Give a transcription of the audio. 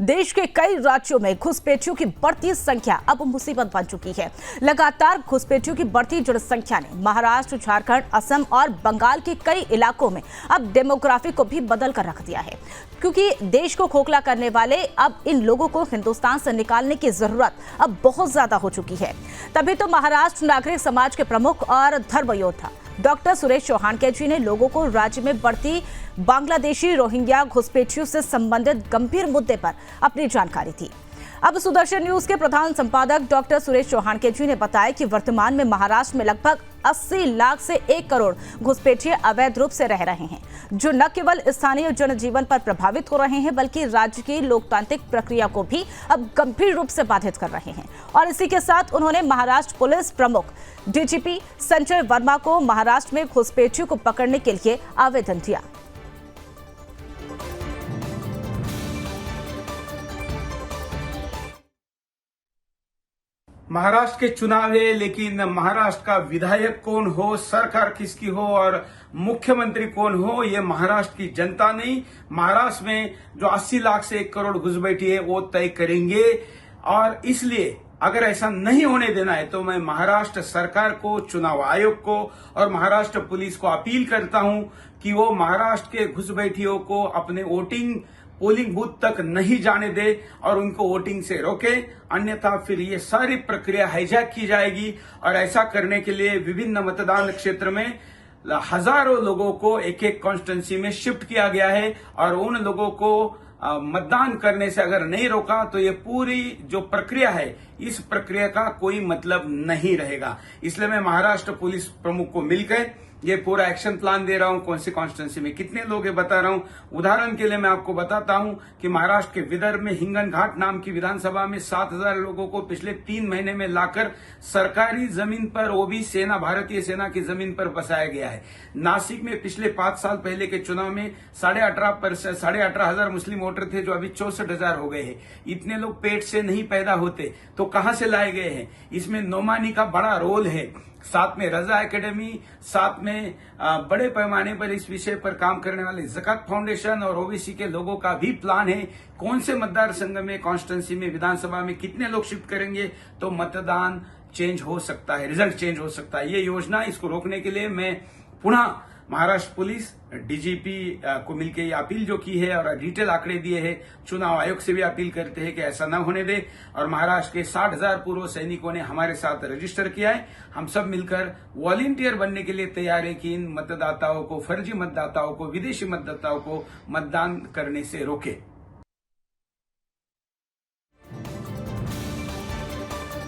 देश के कई राज्यों में घुसपैठियों की बढ़ती संख्या अब मुसीबत बन चुकी है। लगातार घुसपैठियों की बढ़ती जनसंख्या ने महाराष्ट्र, झारखंड, असम और बंगाल के कई इलाकों में अब डेमोग्राफी को भी बदल कर रख दिया है, क्योंकि देश को खोखला करने वाले अब इन लोगों को हिंदुस्तान से निकालने की जरूरत अब बहुत ज्यादा हो चुकी है। तभी तो महाराष्ट्र नागरिक समाज के प्रमुख और धर्म योद्धा डॉक्टर सुरेश चौहानके जी ने लोगों को राज्य में बढ़ती बांग्लादेशी रोहिंग्या घुसपैठियों से संबंधित गंभीर मुद्दे पर अपनी जानकारी दी। अब सुदर्शन न्यूज के प्रधान संपादक डॉक्टर सुरेश चौहानके जी ने बताया कि वर्तमान में महाराष्ट्र में लगभग 80 लाख से 1 करोड़ घुसपैठिए अवैध रूप से रह रहे हैं, जो न केवल स्थानीय जनजीवन पर प्रभावित हो रहे हैं बल्कि राज्य की लोकतांत्रिक प्रक्रिया को भी अब गंभीर रूप से बाधित कर रहे हैं। और इसी के साथ उन्होंने महाराष्ट्र पुलिस प्रमुख डीजीपी संजय वर्मा को महाराष्ट्र में घुसपैठियों को पकड़ने के लिए आवेदन दिया। महाराष्ट्र के चुनाव है, लेकिन महाराष्ट्र का विधायक कौन हो, सरकार किसकी हो और मुख्यमंत्री कौन हो, ये महाराष्ट्र की जनता नहीं, महाराष्ट्र में जो 80 लाख से 1 करोड़ घुसपैठी है वो तय करेंगे। और इसलिए अगर ऐसा नहीं होने देना है तो मैं महाराष्ट्र सरकार को, चुनाव आयोग को और महाराष्ट्र पुलिस को अपील करता हूं कि वो महाराष्ट्र के घुसपैठियों को अपने पोलिंग बूथ तक नहीं जाने दे और उनको वोटिंग से रोके, अन्यथा फिर ये सारी प्रक्रिया हाईजैक की जाएगी। और ऐसा करने के लिए विभिन्न मतदान क्षेत्र में हजारों लोगों को एक एक कॉन्स्टिट्यूंसी में शिफ्ट किया गया है और उन लोगों को मतदान करने से अगर नहीं रोका तो ये पूरी जो प्रक्रिया है, इस प्रक्रिया का कोई मतलब नहीं रहेगा। इसलिए मैं महाराष्ट्र पुलिस प्रमुख को मिलकर ये पूरा एक्शन प्लान दे रहा हूं, कौन सी कॉन्स्टिट्यूंसी में कितने लोग है बता रहा हूं। उदाहरण के लिए मैं आपको बताता हूं कि महाराष्ट्र के विदर्भ में हिंगन घाट नाम की विधानसभा में 7000 लोगों को पिछले 3 महीने में लाकर सरकारी जमीन पर, वो भी सेना, भारतीय सेना की जमीन पर बसाया गया है। नासिक में पिछले 5 साल पहले के चुनाव में 18,500 मुस्लिम वोटर थे, जो अभी 64,000 हो गए हैं। इतने लोग पेट से नहीं पैदा होते तो कहां से लाए गए हैं? इसमें नोमानी का बड़ा रोल है, साथ में रजा एकेडमी, साथ में बड़े पैमाने पर इस विषय पर काम करने वाले ज़कात फाउंडेशन और ओबीसी के लोगों का भी प्लान है। कौन से मतदार संघ में, कॉन्स्टिट्यूंसी में, विधानसभा में कितने लोग शिफ्ट करेंगे तो मतदान चेंज हो सकता है, रिजल्ट चेंज हो सकता है। ये योजना, इसको रोकने के लिए मैं पुनः महाराष्ट्र पुलिस, डीजीपी को मिलकर ये अपील जो की है और डिटेल आंकड़े दिए हैं, चुनाव आयोग से भी अपील करते हैं कि ऐसा न होने दे। और महाराष्ट्र के 60,000 पूर्व सैनिकों ने हमारे साथ रजिस्टर किया है। हम सब मिलकर वॉलंटियर बनने के लिए तैयार है कि इन मतदाताओं को, फर्जी मतदाताओं को, विदेशी मतदाताओं को मतदान करने से रोके।